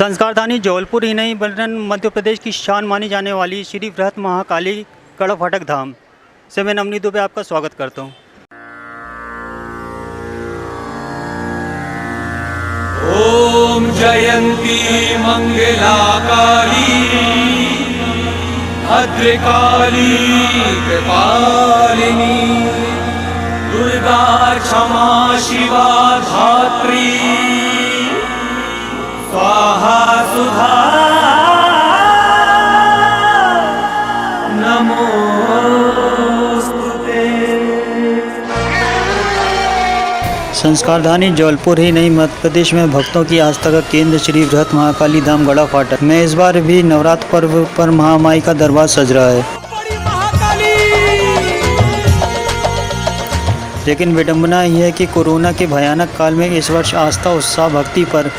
संस्कारधानी जबलपुर ही नहीं बल्कि मध्य प्रदेश की शान मानी जाने वाली श्री बृहत महाकाली गड़ा फाटक धाम से मैं नवनीत दुबे आपका स्वागत करता हूँ। ओम जयंती मंगला काली भद्रकाली कृपालिनी दुर्गा क्षमा शिवा धात्री स्वाहा सुधा नमोस्तुते। संस्कारधानी जबलपुर ही नहीं मध्य प्रदेश में भक्तों की आस्था का केंद्र श्री बृहत महाकाली धाम गड़ा फाटक में इस बार भी नवरात्र पर्व पर महामाई का दरबार सज रहा है। लेकिन विडंबना यह है कि कोरोना के भयानक काल में इस वर्ष आस्था उत्साह भक्ति पर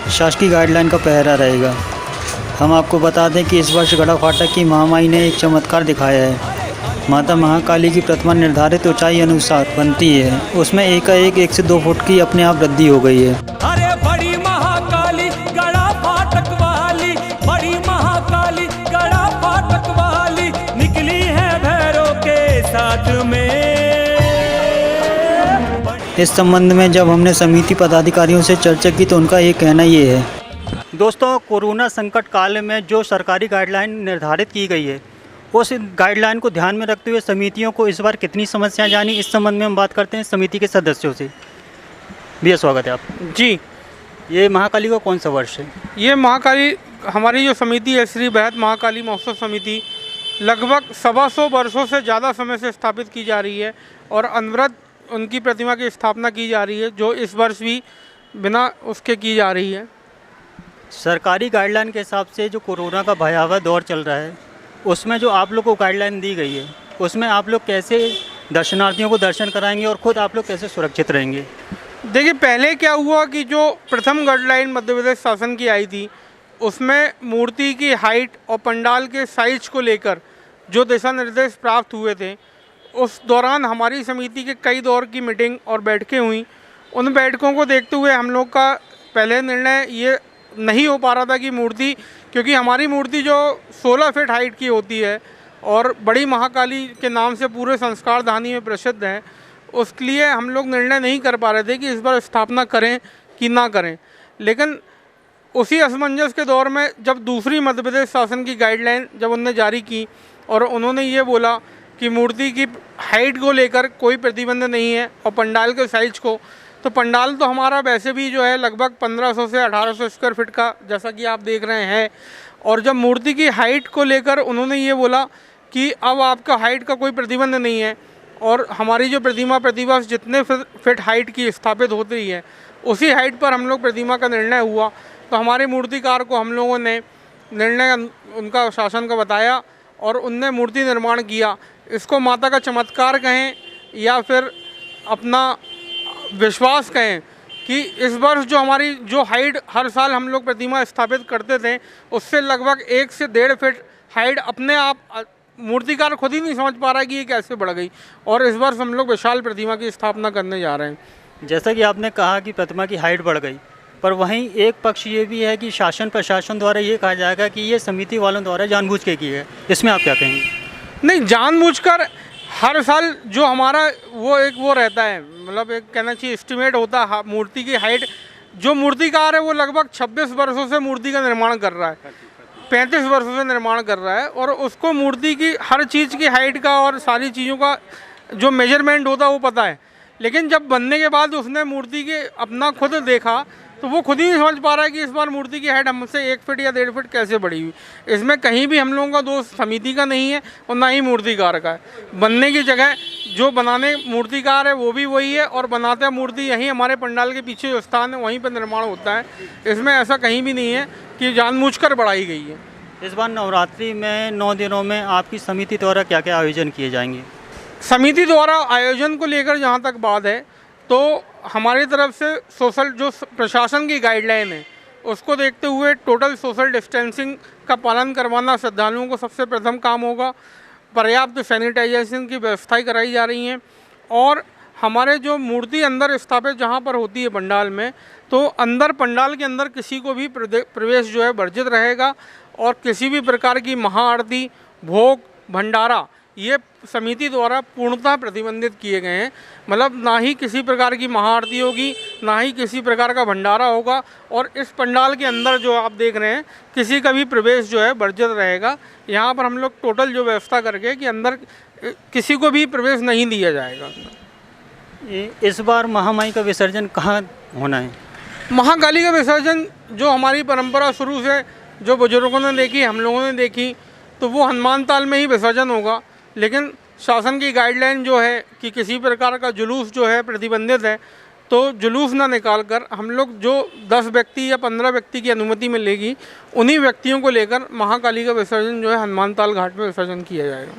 शासकीय गाइडलाइन का पहरा रहेगा। हम आपको बता दें कि इस वर्ष गड़ा फाटक की महामाई ने एक चमत्कार दिखाया है। माता महाकाली की प्रतिमा निर्धारित ऊंचाई अनुसार बनती है, उसमें एकाएक 1 से 2 फुट की अपने आप वृद्धि हो गई है। अरे बड़ी महाकाली गड़ा फाटक वाली, बड़ी महाकाली गड़ा फाटक वाली निकली है भैरव के साथ में। इस संबंध में जब हमने समिति पदाधिकारियों से चर्चा की तो उनका ये कहना ये है। दोस्तों, कोरोना संकट काल में जो सरकारी गाइडलाइन निर्धारित की गई है, उस गाइडलाइन को ध्यान में रखते हुए समितियों को इस बार कितनी समस्याएं जानी, इस संबंध में हम बात करते हैं समिति के सदस्यों से। भैया स्वागत है आप जी। ये महाकाली का कौन सा वर्ष है? ये महाकाली हमारी जो समिति है श्री बृहत महाकाली महोत्सव समिति लगभग 125 वर्षों से ज़्यादा समय से स्थापित की जा रही है और अनवरत उनकी प्रतिमा की स्थापना की जा रही है, जो इस वर्ष भी बिना उसके की जा रही है। सरकारी गाइडलाइन के हिसाब से जो कोरोना का भयावह दौर चल रहा है, उसमें जो आप लोग को गाइडलाइन दी गई है, उसमें आप लोग कैसे दर्शनार्थियों को दर्शन कराएंगे और ख़ुद आप लोग कैसे सुरक्षित रहेंगे? देखिए, पहले क्या हुआ कि जो प्रथम गाइडलाइन मध्य प्रदेश शासन की आई थी, उसमें मूर्ति की हाइट और पंडाल के साइज को लेकर जो दिशा निर्देश प्राप्त हुए थे, उस दौरान हमारी समिति के कई दौर की मीटिंग और बैठकें हुई। उन बैठकों को देखते हुए हम लोग का पहले निर्णय ये नहीं हो पा रहा था कि मूर्ति, क्योंकि हमारी मूर्ति जो 16 फीट हाइट की होती है और बड़ी महाकाली के नाम से पूरे संस्कारधानी में प्रसिद्ध है, उसके लिए हम लोग निर्णय नहीं कर पा रहे थे कि इस बार स्थापना करें कि ना करें। लेकिन उसी असमंजस के दौर में जब दूसरी मध्य प्रदेश शासन की गाइडलाइन जब उन्होंने जारी की और उन्होंने ये बोला कि मूर्ति की हाइट को लेकर कोई प्रतिबंध नहीं है और पंडाल के साइज को, तो पंडाल तो हमारा वैसे भी जो है लगभग 1500 से 1800 स्क्वायर फीट का, जैसा कि आप देख रहे हैं। और जब मूर्ति की हाइट को लेकर उन्होंने ये बोला कि अब आपका हाइट का कोई प्रतिबंध नहीं है और हमारी जो प्रतिवर्ष जितने फीट हाइट की स्थापित होती रही है, उसी हाइट पर हम लोग प्रतिमा का निर्णय हुआ। तो हमारे मूर्तिकार को हम लोगों ने निर्णय उनका शासन का बताया और उनने मूर्ति निर्माण किया। इसको माता का चमत्कार कहें या फिर अपना विश्वास कहें कि इस वर्ष जो हमारी जो हाइट हर साल हम लोग प्रतिमा स्थापित करते थे, उससे लगभग 1 से 1.5 फीट हाइट अपने आप मूर्तिकार खुद ही नहीं समझ पा रहा है कि ये कैसे बढ़ गई, और इस वर्ष हम लोग विशाल प्रतिमा की स्थापना करने जा रहे हैं। जैसा कि आपने कहा कि प्रतिमा की हाइट बढ़ गई, पर वहीं एक पक्ष ये भी है कि शासन प्रशासन द्वारा ये कहा जाएगा कि ये समिति वालों द्वारा जानबूझ के की है। इसमें आप क्या कहेंगे? नहीं, जानबूझकर हर साल जो हमारा वो रहता है, मतलब एक कहना चाहिए एस्टिमेट होता है मूर्ति की हाइट। जो मूर्तिकार है वो लगभग 26 वर्षों से मूर्ति का निर्माण कर रहा है, 35 वर्षों से निर्माण कर रहा है, और उसको मूर्ति की हर चीज़ की हाइट का और सारी चीज़ों का जो मेजरमेंट होता है वो पता है। लेकिन जब बनने के बाद उसने मूर्ति के अपना खुद देखा तो वो खुद ही नहीं समझ पा रहा है कि इस बार मूर्ति की हाइट हमसे 1 फीट या 1.5 फीट कैसे बढ़ी हुई। इसमें कहीं भी हम लोगों का दोष समिति का नहीं है और ना ही मूर्तिकार का है। बनने की जगह जो बनाने मूर्तिकार है वो भी वही है और बनाते हैं मूर्ति यहीं हमारे पंडाल के पीछे जो स्थान है वहीं पर निर्माण होता है। इसमें ऐसा कहीं भी नहीं है कि जानबूझकर बढ़ाई गई है। इस बार नवरात्रि में 9 दिनों में आपकी समिति द्वारा क्या क्या आयोजन किए जाएंगे? समिति द्वारा आयोजन को लेकर जहाँ तक बात है तो हमारी तरफ से सोशल जो प्रशासन की गाइडलाइन है उसको देखते हुए टोटल सोशल डिस्टेंसिंग का पालन करवाना श्रद्धालुओं को सबसे प्रथम काम होगा। पर्याप्त सैनिटाइजेशन की व्यवस्थाएं कराई जा रही हैं और हमारे जो मूर्ति अंदर स्थापित जहाँ पर होती है पंडाल में, तो अंदर पंडाल के अंदर किसी को भी प्रवेश जो है वर्जित रहेगा और किसी भी प्रकार की महाआरती, भोग, भंडारा ये समिति द्वारा पूर्णतः प्रतिबंधित किए गए हैं। मतलब ना ही किसी प्रकार की महाआरती होगी, ना ही किसी प्रकार का भंडारा होगा और इस पंडाल के अंदर जो आप देख रहे हैं किसी का भी प्रवेश जो है वर्जित रहेगा। यहाँ पर हम लोग टोटल जो व्यवस्था करके कि अंदर किसी को भी प्रवेश नहीं दिया जाएगा। इस बार महामाई का विसर्जन कहाँ होना है? महाकाली का विसर्जन जो हमारी परंपरा शुरू से जो बुजुर्गों ने देखी, हम लोगों ने देखी, तो वो हनुमान ताल में ही विसर्जन होगा। लेकिन शासन की गाइडलाइन जो है कि किसी प्रकार का जुलूस जो है प्रतिबंधित है, तो जुलूस ना निकाल कर हम लोग जो 10 व्यक्ति या 15 व्यक्ति की अनुमति मिलेगी उन्हीं व्यक्तियों को लेकर महाकाली का विसर्जन जो है हनुमान ताल घाट में विसर्जन किया जाएगा।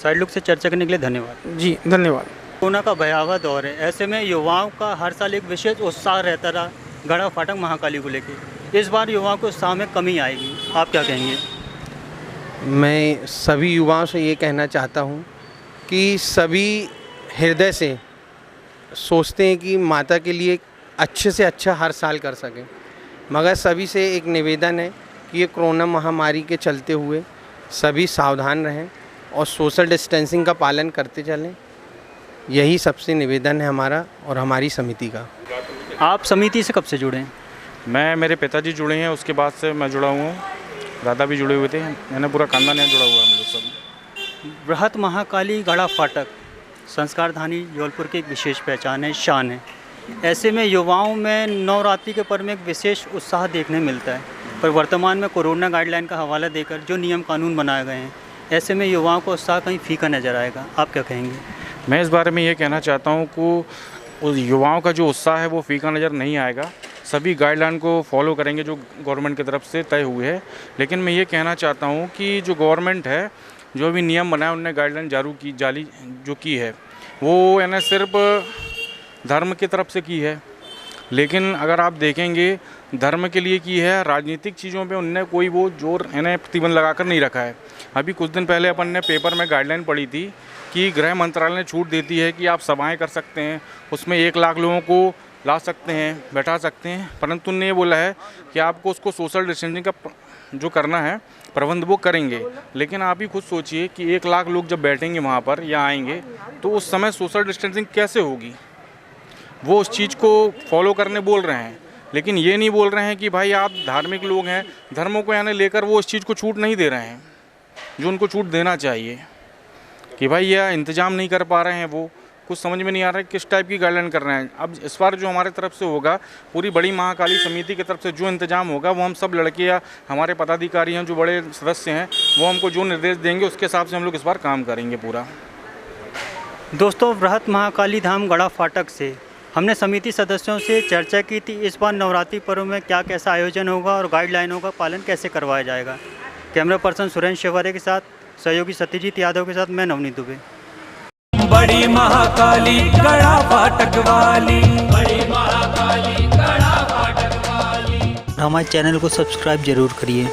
साइड लुक से चर्चा करने के लिए धन्यवाद। जी धन्यवाद। कोरोना का भयावह दौर है, ऐसे में युवाओं का हर साल एक विशेष उत्साह रहता रहा गड़ा फाटक महाकाली को लेकर। इस बार युवाओं को उत्साह में कमी आएगी, आप क्या कहेंगे? मैं सभी युवाओं से ये कहना चाहता हूँ कि सभी हृदय से सोचते हैं कि माता के लिए अच्छे से अच्छा हर साल कर सकें, मगर सभी से एक निवेदन है कि ये कोरोना महामारी के चलते हुए सभी सावधान रहें और सोशल डिस्टेंसिंग का पालन करते चलें। यही सबसे निवेदन है हमारा और हमारी समिति का। आप समिति से कब से जुड़े हैं? मेरे पिताजी जुड़े हैं, उसके बाद से मैं जुड़ा हुआ हूँ, दादा भी जुड़े हुए थे, मैंने पूरा खानदान यहाँ जुड़ा हुआ है हम लोग सब। बृहत महाकाली गड़ा फाटक संस्कारधानी जबलपुर की एक विशेष पहचान है, शान है। ऐसे में युवाओं में नवरात्रि के पर्व में एक विशेष उत्साह देखने मिलता है, पर वर्तमान में कोरोना गाइडलाइन का हवाला देकर जो नियम कानून बनाए गए हैं, ऐसे में युवाओं को उत्साह कहीं फीका नज़र आएगा, आप क्या कहेंगे? मैं इस बारे में ये कहना चाहता हूँ कि उस युवाओं का जो उत्साह है वो फीका नज़र नहीं आएगा। सभी गाइडलाइन को फॉलो करेंगे जो गवर्नमेंट की तरफ से तय हुए है। लेकिन मैं ये कहना चाहता हूँ कि जो गवर्नमेंट है, जो भी नियम बनाए उनने गाइडलाइन जारी जो की है वो यानी सिर्फ धर्म की तरफ से की है। लेकिन अगर आप देखेंगे धर्म के लिए की है, राजनीतिक चीज़ों पे उनने कोई वो जोर यानी प्रतिबंध लगाकर नहीं रखा है। अभी कुछ दिन पहले अपन ने पेपर में गाइडलाइन पढ़ी थी कि गृह मंत्रालय ने छूट देती है कि आप सभाएं कर सकते हैं, उसमें 1 लाख लोगों को ला सकते हैं, बैठा सकते हैं, परंतु उन्होंने ये बोला है कि आपको उसको सोशल डिस्टेंसिंग का जो करना है प्रबंध वो करेंगे। लेकिन आप ही खुद सोचिए कि 1 लाख लोग जब बैठेंगे वहाँ पर या आएंगे तो उस समय सोशल डिस्टेंसिंग कैसे होगी? वो उस चीज़ को फॉलो करने बोल रहे हैं, लेकिन ये नहीं बोल रहे हैं कि भाई आप धार्मिक लोग हैं, धर्मों को यानी लेकर वो इस चीज़ को छूट नहीं दे रहे हैं जो उनको छूट देना चाहिए। कि भाई यह इंतज़ाम नहीं कर पा रहे हैं, वो कुछ समझ में नहीं आ रहा है किस टाइप की गाइडलाइन कर रहे हैं। अब इस बार जो हमारे तरफ से होगा, पूरी बड़ी महाकाली समिति की तरफ से जो इंतजाम होगा वो हम सब लड़के या हमारे पदाधिकारी हैं जो बड़े सदस्य हैं वो हमको जो निर्देश देंगे उसके हिसाब से हम लोग इस बार काम करेंगे पूरा। दोस्तों, बृहत महाकाली धाम गड़ा फाटक से हमने समिति सदस्यों से चर्चा की थी इस बार नवरात्रि पर्व में क्या कैसा आयोजन होगा और गाइडलाइनों का पालन कैसे करवाया जाएगा। कैमरा पर्सन सुरेंद्र शेवारे के साथ सहयोगी सत्यजीत यादव के साथ मैं नवनीत दुबे। बड़ी महाकाली गड़ा फाटक वाली, बड़ी महाकाली गड़ा फाटक वाली। हमारे चैनल को सब्सक्राइब जरूर करिए।